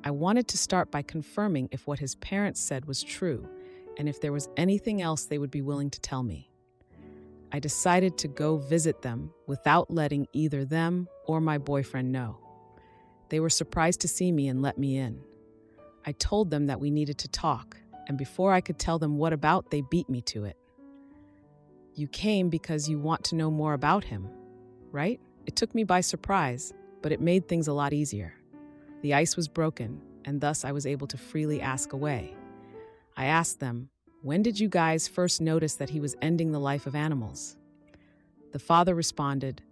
I wanted to start by confirming if what his parents said was true and if there was anything else they would be willing to tell me. I decided to go visit them without letting either them or my boyfriend know. They were surprised to see me and let me in. I told them that we needed to talk, and before I could tell them what about, they beat me to it. You came because you want to know more about him, right? It took me by surprise, but it made things a lot easier. The ice was broken, and thus I was able to freely ask away. I asked them, "When did you guys first notice that he was ending the life of animals?" The father responded,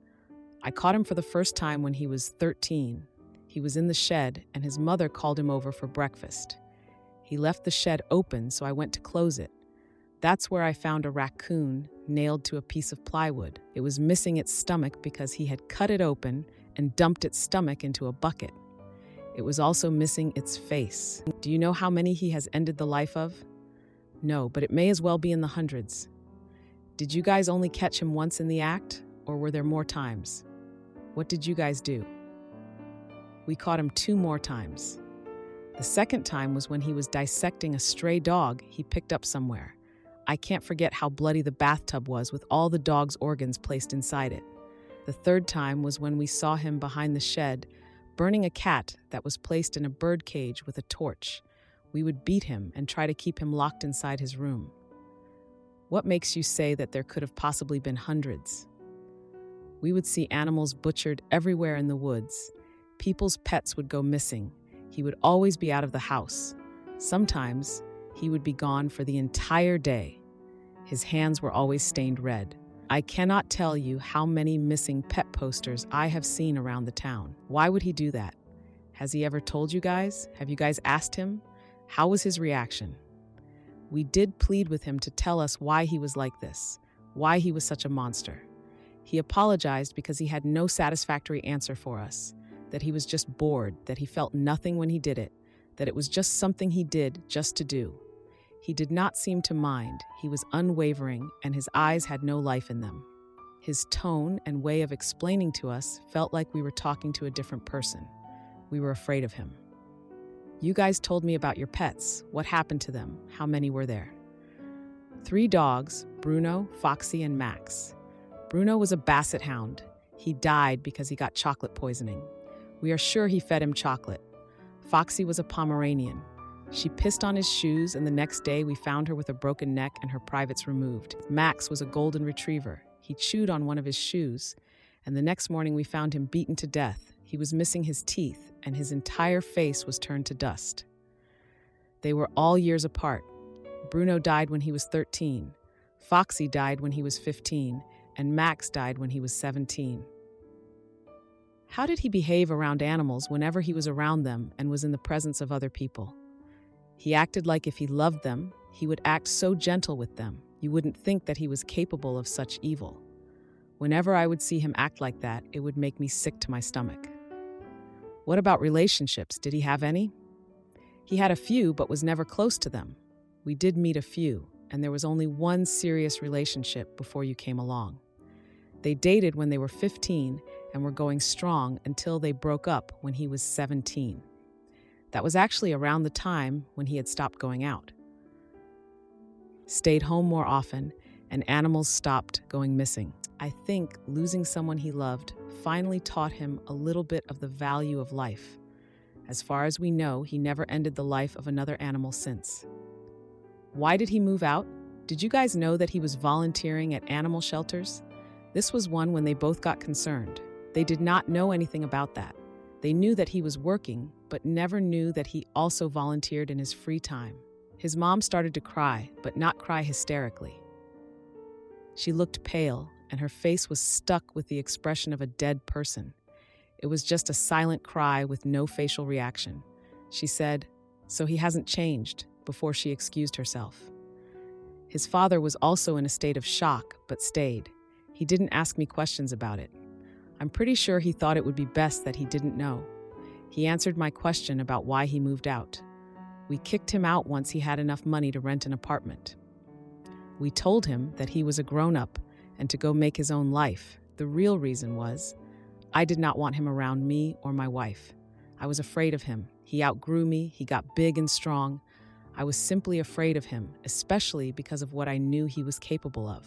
"I caught him for the first time when he was 13. He was in the shed, and his mother called him over for breakfast. He left the shed open, so I went to close it. That's where I found a raccoon nailed to a piece of plywood. It was missing its stomach because he had cut it open and dumped its stomach into a bucket. It was also missing its face. Do you know how many he has ended the life of? No, but it may as well be in the hundreds. Did you guys only catch him once in the act, or were there more times? What did you guys do?" We caught him 2 more times. The second time was when he was dissecting a stray dog he picked up somewhere. I can't forget how bloody the bathtub was with all the dog's organs placed inside it. The third time was when we saw him behind the shed, burning a cat that was placed in a bird cage with a torch. We would beat him and try to keep him locked inside his room. What makes you say that there could have possibly been hundreds? We would see animals butchered everywhere in the woods. People's pets would go missing. He would always be out of the house. Sometimes he would be gone for the entire day. His hands were always stained red. I cannot tell you how many missing pet posters I have seen around the town. Why would he do that? Has he ever told you guys? Have you guys asked him? How was his reaction? We did plead with him to tell us why he was like this, why he was such a monster. He apologized because he had no satisfactory answer for us, that he was just bored, that he felt nothing when he did it, that it was just something he did just to do. He did not seem to mind. He was unwavering, and his eyes had no life in them. His tone and way of explaining to us felt like we were talking to a different person. We were afraid of him. You guys told me about your pets. What happened to them? How many were there? 3 dogs, Bruno, Foxy, and Max. Bruno was a basset hound. He died because he got chocolate poisoning. We are sure he fed him chocolate. Foxy was a Pomeranian. She pissed on his shoes, and the next day we found her with a broken neck and her privates removed. Max was a golden retriever. He chewed on one of his shoes, and the next morning we found him beaten to death. He was missing his teeth, and his entire face was turned to dust. They were all years apart. Bruno died when he was 13. Foxy died when he was 15, and Max died when he was 17. How did he behave around animals whenever he was around them and was in the presence of other people? He acted like if he loved them, he would act so gentle with them. You wouldn't think that he was capable of such evil. Whenever I would see him act like that, it would make me sick to my stomach. What about relationships? Did he have any? He had a few, but was never close to them. We did meet a few, and there was only one serious relationship before you came along. They dated when they were 15 and were going strong until they broke up when he was 17. That was actually around the time when he had stopped going out, stayed home more often, and animals stopped going missing. I think losing someone he loved finally taught him a little bit of the value of life. As far as we know, he never ended the life of another animal since. Why did he move out? Did you guys know that he was volunteering at animal shelters? This was one when they both got concerned. They did not know anything about that. They knew that he was working, but never knew that he also volunteered in his free time. His mom started to cry, but not cry hysterically. She looked pale, and her face was stuck with the expression of a dead person. It was just a silent cry with no facial reaction. She said, "So he hasn't changed," before she excused herself. His father was also in a state of shock, but stayed. He didn't ask me questions about it. I'm pretty sure he thought it would be best that he didn't know. He answered my question about why he moved out. We kicked him out once he had enough money to rent an apartment. We told him that he was a grown-up and to go make his own life. The real reason was, I did not want him around me or my wife. I was afraid of him. He outgrew me, he got big and strong. I was simply afraid of him, especially because of what I knew he was capable of.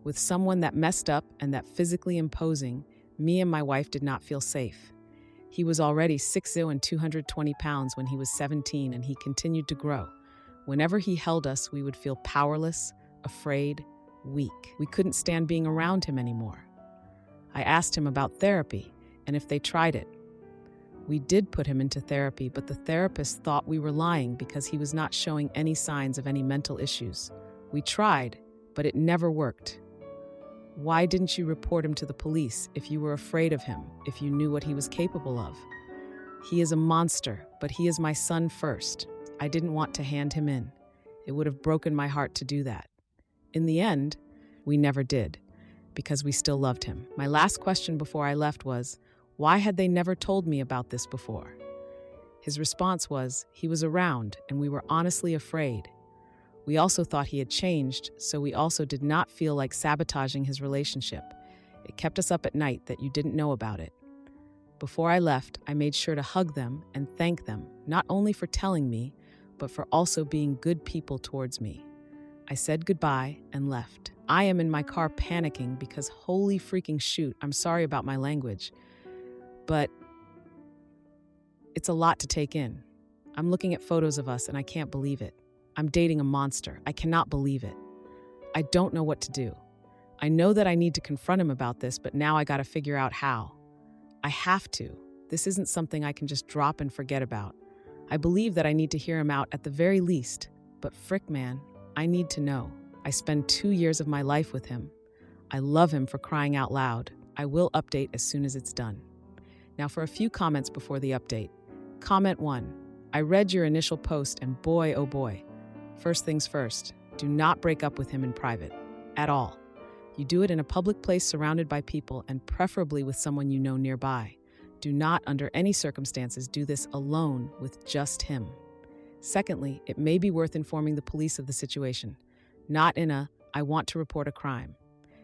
With someone that messed up and that physically imposing, me and my wife did not feel safe. He was already 6'0" and 220 pounds when he was 17, and he continued to grow. Whenever he held us, we would feel powerless, afraid, weak. We couldn't stand being around him anymore. I asked him about therapy and if they tried it. We did put him into therapy, but the therapist thought we were lying because he was not showing any signs of any mental issues. We tried, but it never worked. Why didn't you report him to the police if you were afraid of him, if you knew what he was capable of? He is a monster, but he is my son first. I didn't want to hand him in. It would have broken my heart to do that. In the end, we never did, because we still loved him. My last question before I left was, why had they never told me about this before? His response was, he was around and we were honestly afraid. We also thought he had changed, so we also did not feel like sabotaging his relationship. It kept us up at night that you didn't know about it. Before I left, I made sure to hug them and thank them, not only for telling me, but for also being good people towards me. I said goodbye and left. I am in my car panicking because holy freaking shoot, I'm sorry about my language, but it's a lot to take in. I'm looking at photos of us and I can't believe it. I'm dating a monster. I cannot believe it. I don't know what to do. I know that I need to confront him about this, but now I gotta figure out how. I have to. This isn't something I can just drop and forget about. I believe that I need to hear him out at the very least, but frick man, I need to know. I spend 2 years of my life with him. I love him for crying out loud. I will update as soon as it's done. Now for a few comments before the update. Comment 1. I read your initial post and boy, oh boy. First things first, do not break up with him in private. At all. You do it in a public place surrounded by people and preferably with someone you know nearby. Do not, under any circumstances, do this alone with just him. Secondly, it may be worth informing the police of the situation. Not in a, I want to report a crime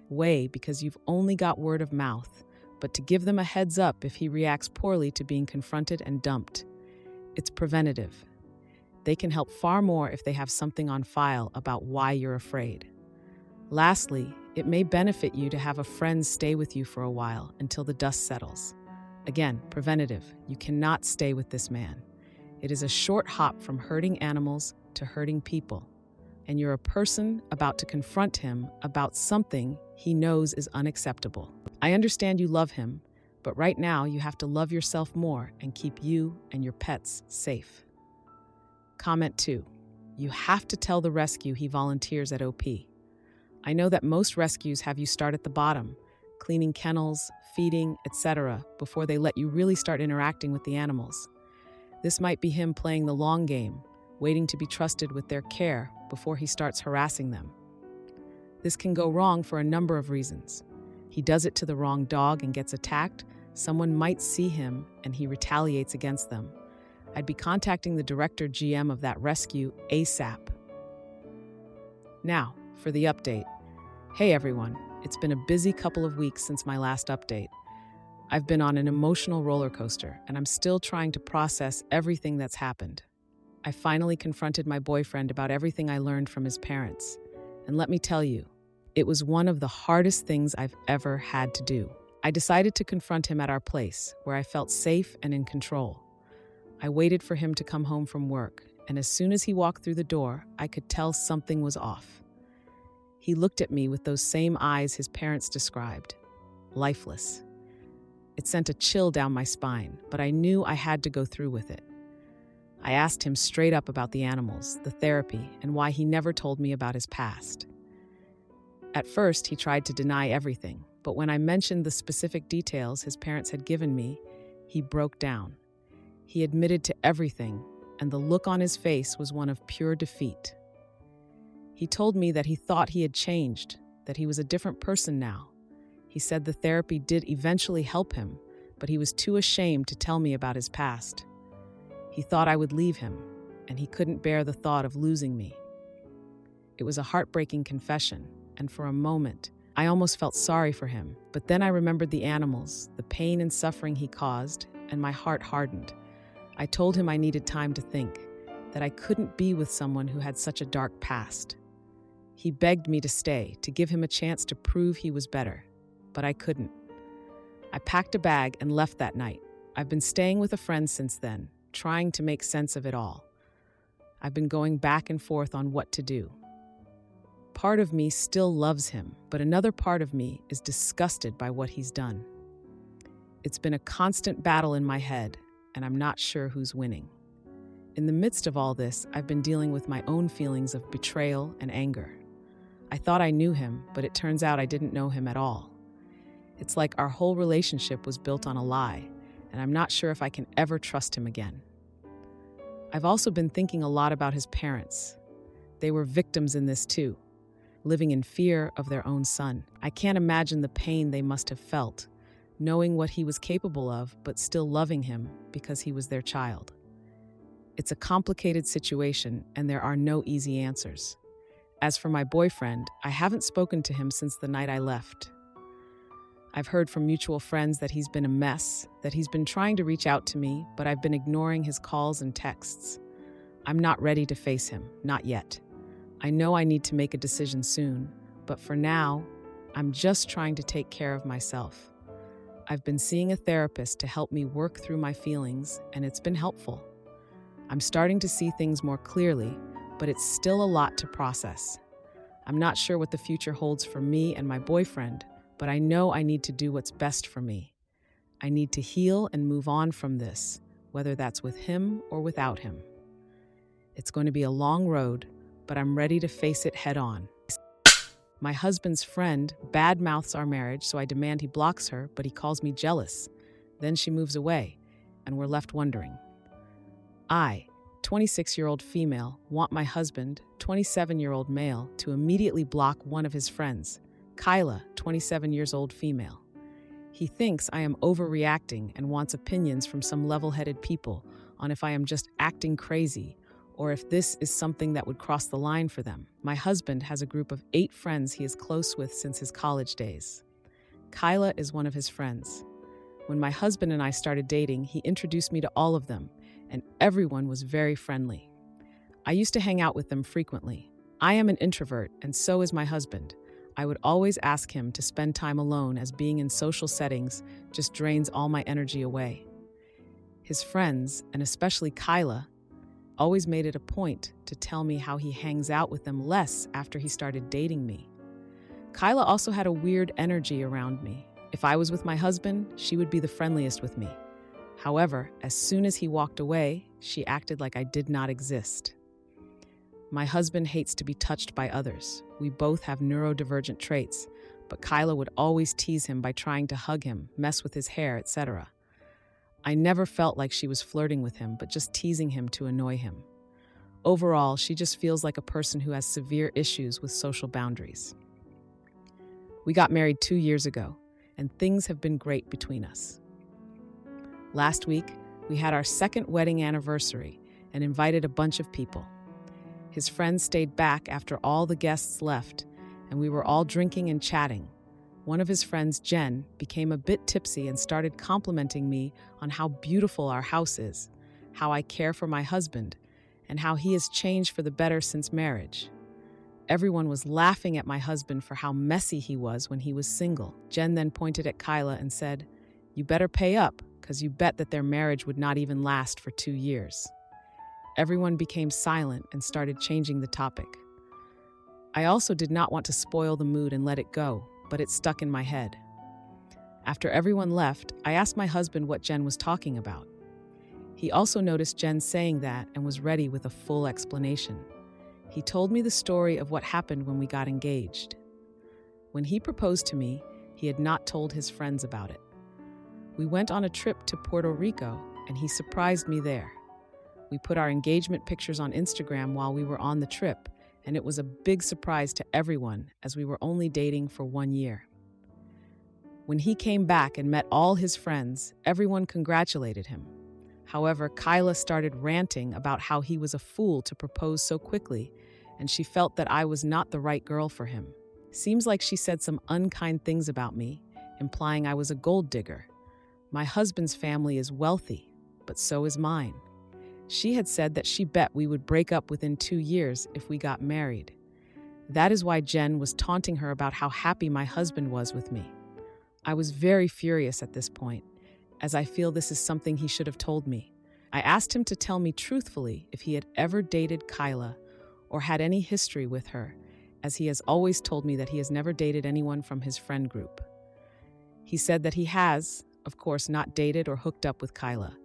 way because you've only got word of mouth, but to give them a heads up if he reacts poorly to being confronted and dumped. It's preventative. They can help far more if they have something on file about why you're afraid. Lastly, it may benefit you to have a friend stay with you for a while until the dust settles. Again, preventative. You cannot stay with this man. It is a short hop from hurting animals to hurting people. And you're a person about to confront him about something he knows is unacceptable. I understand you love him, but right now you have to love yourself more and keep you and your pets safe. Comment 2. You have to tell the rescue he volunteers at OP. I know that most rescues have you start at the bottom, cleaning kennels, feeding, etc., before they let you really start interacting with the animals. This might be him playing the long game, waiting to be trusted with their care before he starts harassing them. This can go wrong for a number of reasons. He does it to the wrong dog and gets attacked. Someone might see him and he retaliates against them. I'd be contacting the director GM of that rescue ASAP. Now, for the update. Hey everyone, it's been a busy couple of weeks since my last update. I've been on an emotional roller coaster and I'm still trying to process everything that's happened. I finally confronted my boyfriend about everything I learned from his parents. And let me tell you, it was one of the hardest things I've ever had to do. I decided to confront him at our place, where I felt safe and in control. I waited for him to come home from work, and as soon as he walked through the door, I could tell something was off. He looked at me with those same eyes his parents described, lifeless. It sent a chill down my spine, but I knew I had to go through with it. I asked him straight up about the animals, the therapy, and why he never told me about his past. At first, he tried to deny everything, but when I mentioned the specific details his parents had given me, he broke down. He admitted to everything, and the look on his face was one of pure defeat. He told me that he thought he had changed, that he was a different person now. He said the therapy did eventually help him, but he was too ashamed to tell me about his past. He thought I would leave him, and he couldn't bear the thought of losing me. It was a heartbreaking confession, and for a moment, I almost felt sorry for him. But then I remembered the animals, the pain and suffering he caused, and my heart hardened. I told him I needed time to think, that I couldn't be with someone who had such a dark past. He begged me to stay, to give him a chance to prove he was better, but I couldn't. I packed a bag and left that night. I've been staying with a friend since then, trying to make sense of it all. I've been going back and forth on what to do. Part of me still loves him, but another part of me is disgusted by what he's done. It's been a constant battle in my head, and I'm not sure who's winning. In the midst of all this, I've been dealing with my own feelings of betrayal and anger. I thought I knew him, but it turns out I didn't know him at all. It's like our whole relationship was built on a lie, and I'm not sure if I can ever trust him again. I've also been thinking a lot about his parents. They were victims in this too, living in fear of their own son. I can't imagine the pain they must have felt, knowing what he was capable of, but still loving him because he was their child. It's a complicated situation, and there are no easy answers. As for my boyfriend, I haven't spoken to him since the night I left. I've heard from mutual friends that he's been a mess, that he's been trying to reach out to me, but I've been ignoring his calls and texts. I'm not ready to face him, not yet. I know I need to make a decision soon, but for now, I'm just trying to take care of myself. I've been seeing a therapist to help me work through my feelings, and it's been helpful. I'm starting to see things more clearly, but it's still a lot to process. I'm not sure what the future holds for me and my boyfriend, but I know I need to do what's best for me. I need to heal and move on from this, whether that's with him or without him. It's going to be a long road, but I'm ready to face it head on. My husband's friend badmouths our marriage, so I demand he blocks her, but he calls me jealous. Then she moves away, and we're left wondering. I, 26-year-old female, want my husband, 27-year-old male, to immediately block one of his friends, Kyla, 27 years old female. He thinks I am overreacting and wants opinions from some level-headed people on if I am just acting crazy or if this is something that would cross the line for them. My husband has a group of 8 friends he is close with since his college days. Kyla is one of his friends. When my husband and I started dating, he introduced me to all of them, and everyone was very friendly. I used to hang out with them frequently. I am an introvert, and so is my husband. I would always ask him to spend time alone, as being in social settings just drains all my energy away. His friends, and especially Kyla, always made it a point to tell me how he hangs out with them less after he started dating me. Kyla also had a weird energy around me. If I was with my husband, she would be the friendliest with me. However, as soon as he walked away, she acted like I did not exist. My husband hates to be touched by others. We both have neurodivergent traits, but Kyla would always tease him by trying to hug him, mess with his hair, etc. I never felt like she was flirting with him, but just teasing him to annoy him. Overall, she just feels like a person who has severe issues with social boundaries. We got married 2 years ago, and things have been great between us. Last week, we had our 2nd wedding anniversary and invited a bunch of people. His friends stayed back after all the guests left, and we were all drinking and chatting. One of his friends, Jen, became a bit tipsy and started complimenting me on how beautiful our house is, how I care for my husband, and how he has changed for the better since marriage. Everyone was laughing at my husband for how messy he was when he was single. Jen then pointed at Kyla and said, "You better pay up, because you bet that their marriage would not even last for 2 years." Everyone became silent and started changing the topic. I also did not want to spoil the mood and let it go, but it stuck in my head. After everyone left, I asked my husband what Jen was talking about. He also noticed Jen saying that and was ready with a full explanation. He told me the story of what happened when we got engaged. When he proposed to me, he had not told his friends about it. We went on a trip to Puerto Rico, and he surprised me there. We put our engagement pictures on Instagram while we were on the trip, and it was a big surprise to everyone as we were only dating for 1 year. When he came back and met all his friends, everyone congratulated him. However, Kyla started ranting about how he was a fool to propose so quickly, and she felt that I was not the right girl for him. Seems like she said some unkind things about me, implying I was a gold digger. My husband's family is wealthy, but so is mine. She had said that she bet we would break up within 2 years if we got married. That is why Jen was taunting her about how happy my husband was with me. I was very furious at this point, as I feel this is something he should have told me. I asked him to tell me truthfully if he had ever dated Kyla or had any history with her, as he has always told me that he has never dated anyone from his friend group. He said that he has, of course, not dated or hooked up with Kyla.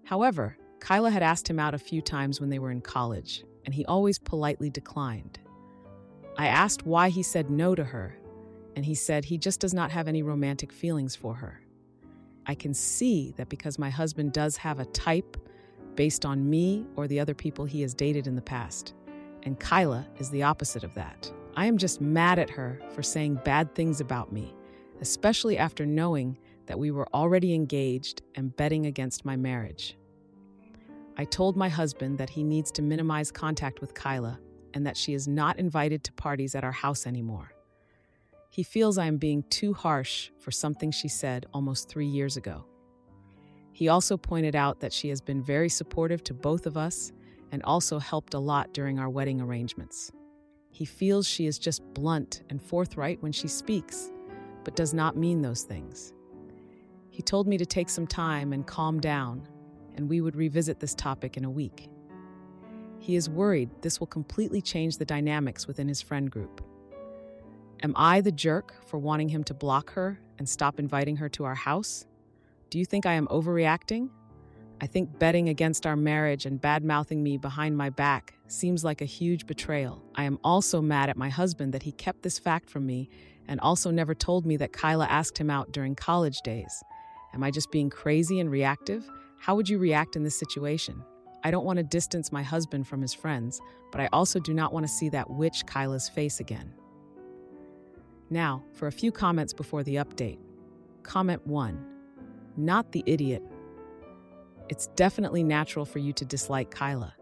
However, Kyla had asked him out a few times when they were in college, and he always politely declined. I asked why he said no to her, and he said he just does not have any romantic feelings for her. I can see that because my husband does have a type based on me or the other people he has dated in the past, and Kyla is the opposite of that. I am just mad at her for saying bad things about me, especially after knowing that we were already engaged and betting against my marriage. I told my husband that he needs to minimize contact with Kyla and that she is not invited to parties at our house anymore. He feels I am being too harsh for something she said almost 3 years ago. He also pointed out that she has been very supportive to both of us and also helped a lot during our wedding arrangements. He feels she is just blunt and forthright when she speaks, but does not mean those things. He told me to take some time and calm down, and we would revisit this topic in a week. He is worried this will completely change the dynamics within his friend group. Am I the jerk for wanting him to block her and stop inviting her to our house? Do you think I am overreacting? I think betting against our marriage and bad-mouthing me behind my back seems like a huge betrayal. I am also mad at my husband that he kept this fact from me and also never told me that Kyla asked him out during college days. Am I just being crazy and reactive? How would you react in this situation? I don't want to distance my husband from his friends, but I also do not want to see that witch Kyla's face again. Now, for a few comments before the update. Comment 1. Not the idiot. It's definitely natural for you to dislike Kyla.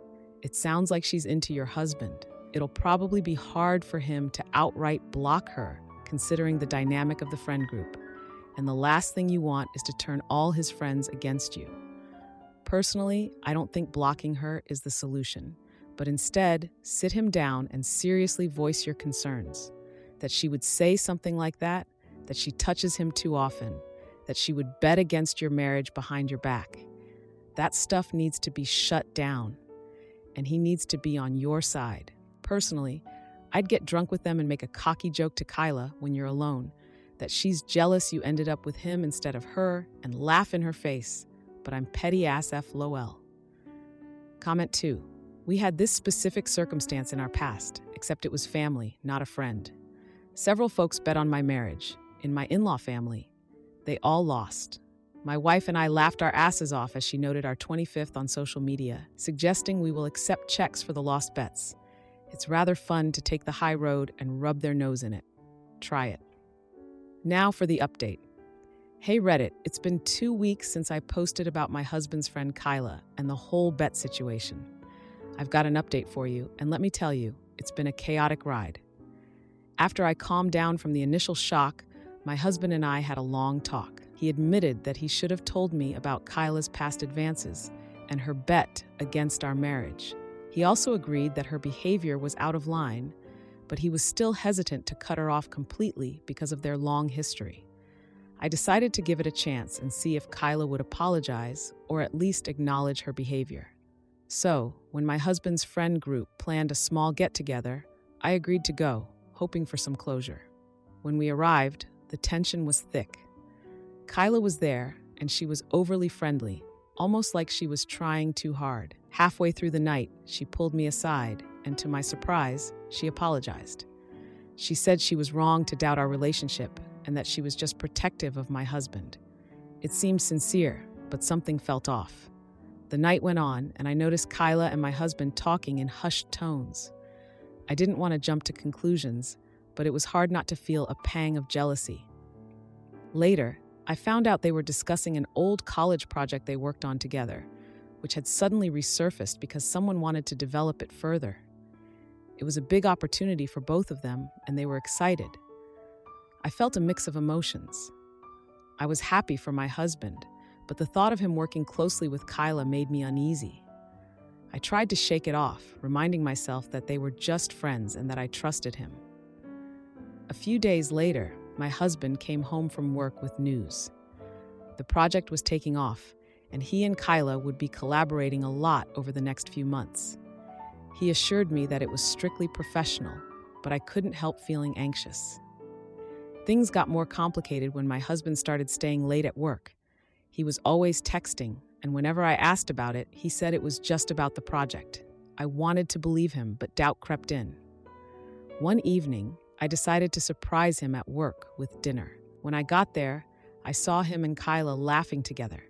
It sounds like she's into your husband. It'll probably be hard for him to outright block her, considering the dynamic of the friend group. And the last thing you want is to turn all his friends against you. Personally, I don't think blocking her is the solution, but instead, sit him down and seriously voice your concerns. That she would say something like that she touches him too often, that she would bet against your marriage behind your back. That stuff needs to be shut down, and he needs to be on your side. Personally, I'd get drunk with them and make a cocky joke to Kyla when you're alone, that she's jealous you ended up with him instead of her, and laugh in her face, but I'm petty ass F lol. Comment 2. We had this specific circumstance in our past, except it was family, not a friend. Several folks bet on my marriage. In my in-law family, they all lost. My wife and I laughed our asses off as she noted our 25th on social media, suggesting we will accept checks for the lost bets. It's rather fun to take the high road and rub their nose in it. Try it. Now for the update. Hey Reddit, it's been 2 weeks since I posted about my husband's friend Kyla and the whole bet situation. I've got an update for you, and let me tell you, it's been a chaotic ride. After I calmed down from the initial shock, my husband and I had a long talk. He admitted that he should have told me about Kyla's past advances and her bet against our marriage. He also agreed that her behavior was out of line, but he was still hesitant to cut her off completely because of their long history. I decided to give it a chance and see if Kyla would apologize or at least acknowledge her behavior. So, when my husband's friend group planned a small get-together, I agreed to go, hoping for some closure. When we arrived, the tension was thick. Kyla was there, and she was overly friendly, almost like she was trying too hard. Halfway through the night, she pulled me aside, and to my surprise, she apologized. She said she was wrong to doubt our relationship and that she was just protective of my husband. It seemed sincere, but something felt off. The night went on, and I noticed Kyla and my husband talking in hushed tones. I didn't want to jump to conclusions, but it was hard not to feel a pang of jealousy. Later, I found out they were discussing an old college project they worked on together, which had suddenly resurfaced because someone wanted to develop it further. It was a big opportunity for both of them, and they were excited. I felt a mix of emotions. I was happy for my husband, but the thought of him working closely with Kyla made me uneasy. I tried to shake it off, reminding myself that they were just friends and that I trusted him. A few days later, my husband came home from work with news. The project was taking off, and he and Kyla would be collaborating a lot over the next few months. He assured me that it was strictly professional, but I couldn't help feeling anxious. Things got more complicated when my husband started staying late at work. He was always texting, and whenever I asked about it, he said it was just about the project. I wanted to believe him, but doubt crept in. One evening, I decided to surprise him at work with dinner. When I got there, I saw him and Kyla laughing together.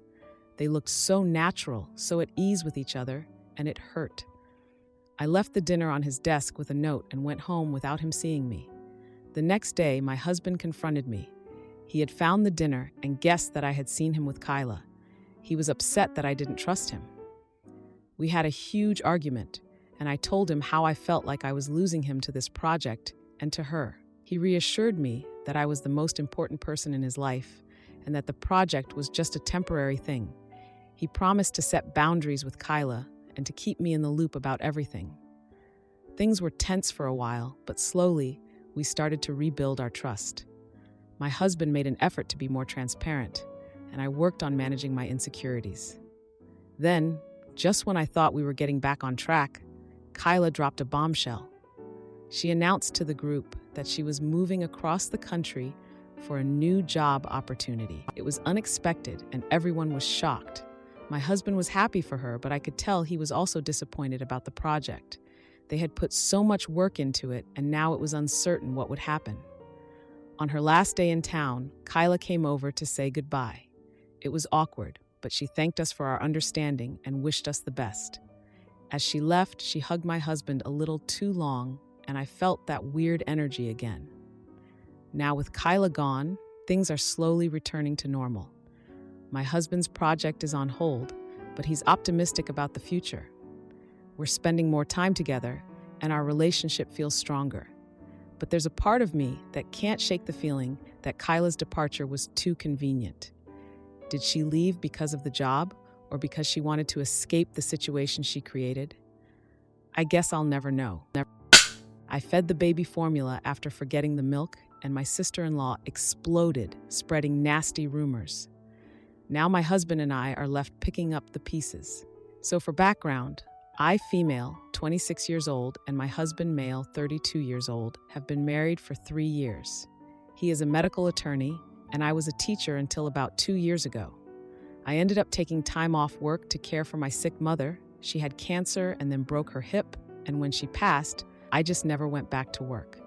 They looked so natural, so at ease with each other, and it hurt. I left the dinner on his desk with a note and went home without him seeing me. The next day, my husband confronted me. He had found the dinner and guessed that I had seen him with Kyla. He was upset that I didn't trust him. We had a huge argument, and I told him how I felt like I was losing him to this project and to her. He reassured me that I was the most important person in his life and that the project was just a temporary thing. He promised to set boundaries with Kyla and to keep me in the loop about everything. Things were tense for a while, but slowly, we started to rebuild our trust. My husband made an effort to be more transparent, and I worked on managing my insecurities. Then, just when I thought we were getting back on track, Kyla dropped a bombshell. She announced to the group that she was moving across the country for a new job opportunity. It was unexpected, and everyone was shocked. My husband was happy for her, but I could tell he was also disappointed about the project. They had put so much work into it, and now it was uncertain what would happen. On her last day in town, Kyla came over to say goodbye. It was awkward, but she thanked us for our understanding and wished us the best. As she left, she hugged my husband a little too long, and I felt that weird energy again. Now with Kyla gone, things are slowly returning to normal. My husband's project is on hold, but he's optimistic about the future. We're spending more time together, and our relationship feels stronger. But there's a part of me that can't shake the feeling that Kyla's departure was too convenient. Did she leave because of the job, or because she wanted to escape the situation she created? I guess I'll never know. I fed the baby formula after forgetting the milk, and my sister-in-law exploded, spreading nasty rumors. Now my husband and I are left picking up the pieces. So for background, I, female, 26 years old, and my husband, male, 32 years old, have been married for 3 years. He is a medical attorney, and I was a teacher until about 2 years ago. I ended up taking time off work to care for my sick mother. She had cancer and then broke her hip, and when she passed, I just never went back to work.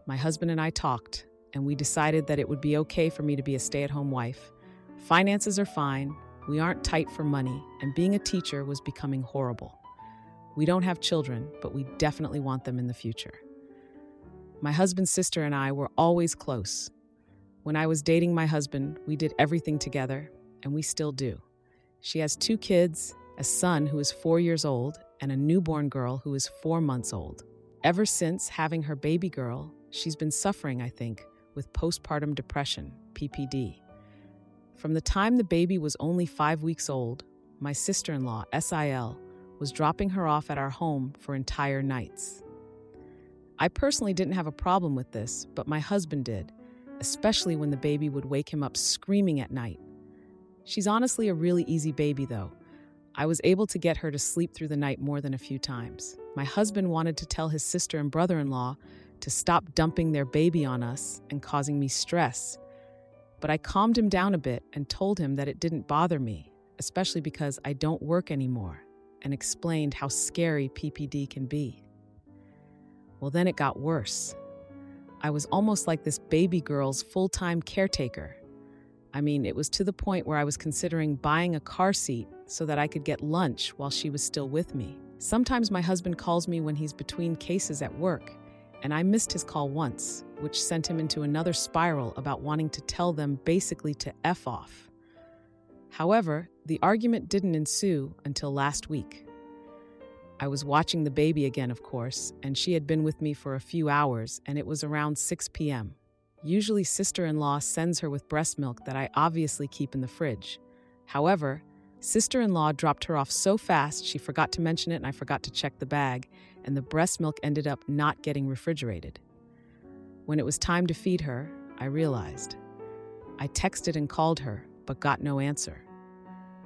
My husband and I talked, and we decided that it would be okay for me to be a stay-at-home wife. Finances are fine, we aren't tight for money, and being a teacher was becoming horrible. We don't have children, but we definitely want them in the future. My husband's sister and I were always close. When I was dating my husband, we did everything together, and we still do. She has 2 kids, a son who is 4 years old, and a newborn girl who is 4 months old. Ever since having her baby girl, she's been suffering, I think, with postpartum depression, PPD. From the time the baby was only 5 weeks old, my sister-in-law, SIL, was dropping her off at our home for entire nights. I personally didn't have a problem with this, but my husband did, especially when the baby would wake him up screaming at night. She's honestly a really easy baby, though. I was able to get her to sleep through the night more than a few times. My husband wanted to tell his sister and brother-in-law to stop dumping their baby on us and causing me stress. But I calmed him down a bit and told him that it didn't bother me, especially because I don't work anymore, and explained how scary PPD can be. Well, then it got worse. I was almost like this baby girl's full-time caretaker. I mean, it was to the point where I was considering buying a car seat so that I could get lunch while she was still with me. Sometimes my husband calls me when he's between cases at work, and I missed his call once, which sent him into another spiral about wanting to tell them basically to F off. However, the argument didn't ensue until last week. I was watching the baby again, of course, and she had been with me for a few hours, and it was around 6 p.m. Usually sister-in-law sends her with breast milk that I obviously keep in the fridge. However, Sister-in-law dropped her off so fast she forgot to mention it and I forgot to check the bag, and the breast milk ended up not getting refrigerated. When it was time to feed her, I realized. I texted and called her, but got no answer.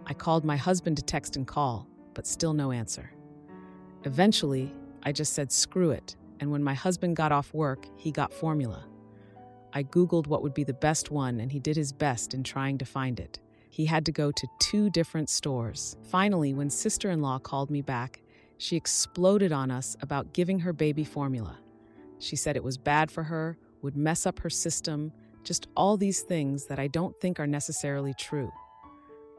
I called my husband to text and call, but still no answer. Eventually, I just said screw it, and when my husband got off work, he got formula. I Googled what would be the best one, and he did his best in trying to find it. He had to go to 2 different stores. Finally, when sister-in-law called me back, she exploded on us about giving her baby formula. She said it was bad for her, would mess up her system, just all these things that I don't think are necessarily true.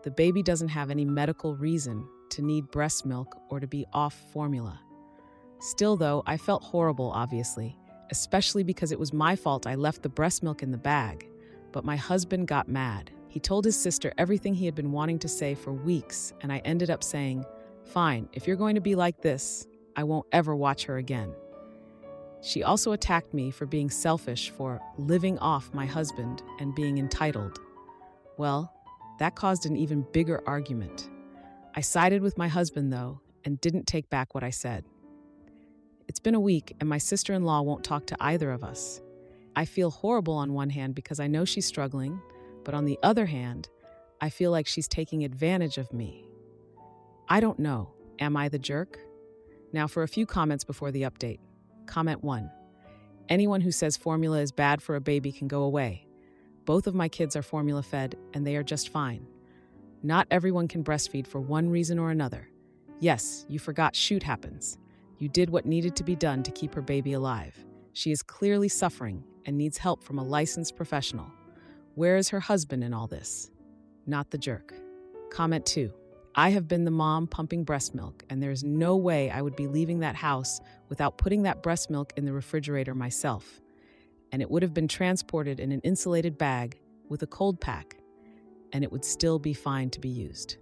The baby doesn't have any medical reason to need breast milk or to be off formula. Still, though, I felt horrible, obviously, especially because it was my fault I left the breast milk in the bag. But my husband got mad. He told his sister everything he had been wanting to say for weeks, and I ended up saying, "Fine, if you're going to be like this, I won't ever watch her again." She also attacked me for being selfish, for living off my husband and being entitled. Well, that caused an even bigger argument. I sided with my husband, though, and didn't take back what I said. It's been a week, and my sister-in-law won't talk to either of us. I feel horrible on one hand because I know she's struggling, but on the other hand, I feel like she's taking advantage of me. I don't know. Am I the jerk? Now for a few comments before the update. Comment 1. Anyone who says formula is bad for a baby can go away. Both of my kids are formula fed, and they are just fine. Not everyone can breastfeed for one reason or another. Yes, you forgot shoot happens. You did what needed to be done to keep her baby alive. She is clearly suffering and needs help from a licensed professional. Where is her husband in all this? Not the jerk. Comment 2. I have been the mom pumping breast milk, and there is no way I would be leaving that house without putting that breast milk in the refrigerator myself. And it would have been transported in an insulated bag with a cold pack, and it would still be fine to be used.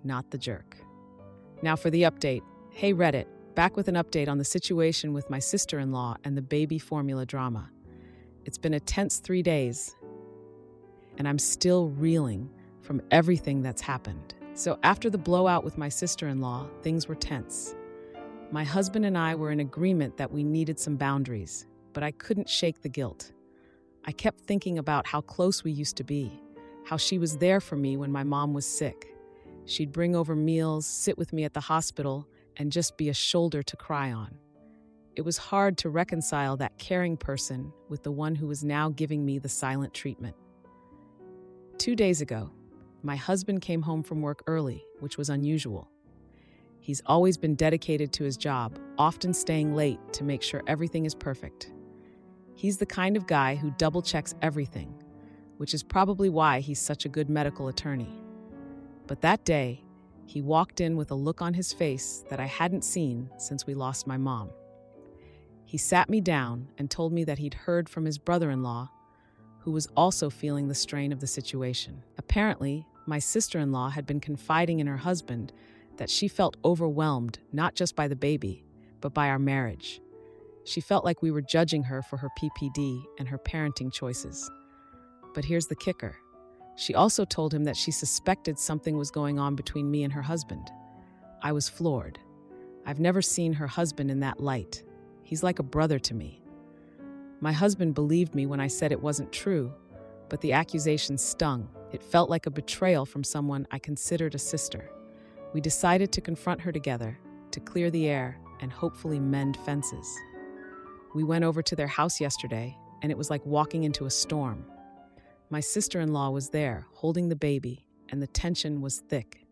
Not the jerk. Now for the update. Hey Reddit, back with an update on the situation with my sister-in-law and the baby formula drama. It's been a tense 3 days, and I'm still reeling from everything that's happened. So after the blowout with my sister-in-law, things were tense. My husband and I were in agreement that we needed some boundaries, but I couldn't shake the guilt. I kept thinking about how close we used to be, how she was there for me when my mom was sick. She'd bring over meals, sit with me at the hospital, and just be a shoulder to cry on. It was hard to reconcile that caring person with the one who was now giving me the silent treatment. 2 days ago, my husband came home from work early, which was unusual. He's always been dedicated to his job, often staying late to make sure everything is perfect. He's the kind of guy who double-checks everything, which is probably why he's such a good medical attorney. But that day, he walked in with a look on his face that I hadn't seen since we lost my mom. He sat me down and told me that he'd heard from his brother-in-law, who was also feeling the strain of the situation. Apparently, my sister-in-law had been confiding in her husband that she felt overwhelmed not just by the baby, but by our marriage. She felt like we were judging her for her PPD and her parenting choices. But here's the kicker. She also told him that she suspected something was going on between me and her husband. I was floored. I've never seen her husband in that light. He's like a brother to me. My husband believed me when I said it wasn't true, but the accusation stung. It felt like a betrayal from someone I considered a sister. We decided to confront her together, to clear the air and hopefully mend fences. We went over to their house yesterday, and it was like walking into a storm. My sister-in-law was there, holding the baby, and the tension was thick.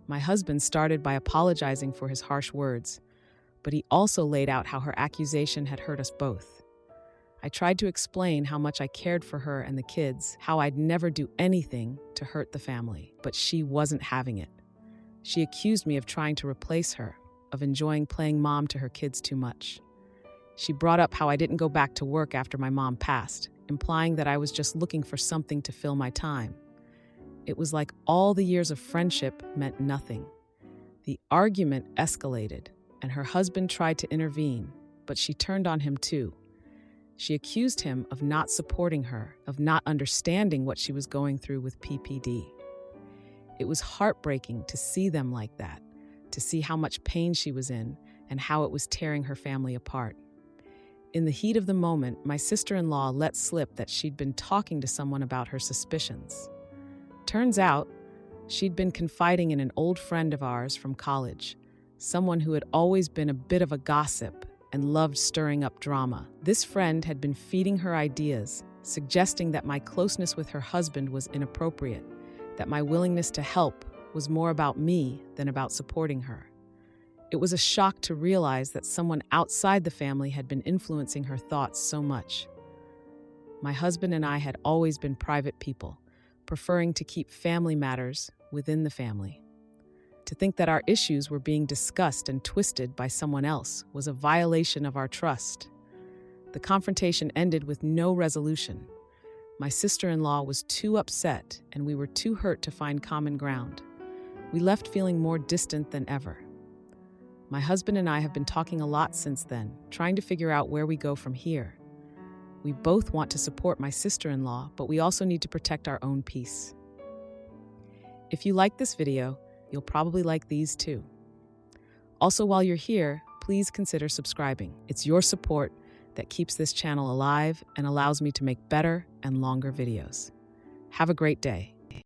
My husband started by apologizing for his harsh words, but he also laid out how her accusation had hurt us both. I tried to explain how much I cared for her and the kids, how I'd never do anything to hurt the family, but she wasn't having it. She accused me of trying to replace her, of enjoying playing mom to her kids too much. She brought up how I didn't go back to work after my mom passed, implying that I was just looking for something to fill my time. It was like all the years of friendship meant nothing. The argument escalated, and her husband tried to intervene, but she turned on him too. She accused him of not supporting her, of not understanding what she was going through with PPD. It was heartbreaking to see them like that, to see how much pain she was in and how it was tearing her family apart. In the heat of the moment, my sister-in-law let slip that she'd been talking to someone about her suspicions. Turns out, she'd been confiding in an old friend of ours from college, someone who had always been a bit of a gossip and loved stirring up drama. This friend had been feeding her ideas, suggesting that my closeness with her husband was inappropriate, that my willingness to help was more about me than about supporting her. It was a shock to realize that someone outside the family had been influencing her thoughts so much. My husband and I had always been private people, preferring to keep family matters within the family. To think that our issues were being discussed and twisted by someone else was a violation of our trust. The confrontation ended with no resolution. My sister-in-law was too upset, and we were too hurt to find common ground. We left feeling more distant than ever. My husband and I have been talking a lot since then, trying to figure out where we go from here. We both want to support my sister-in-law, but we also need to protect our own peace. If you like this video, you'll probably like these too. Also, while you're here, please consider subscribing. It's your support that keeps this channel alive and allows me to make better and longer videos. Have a great day.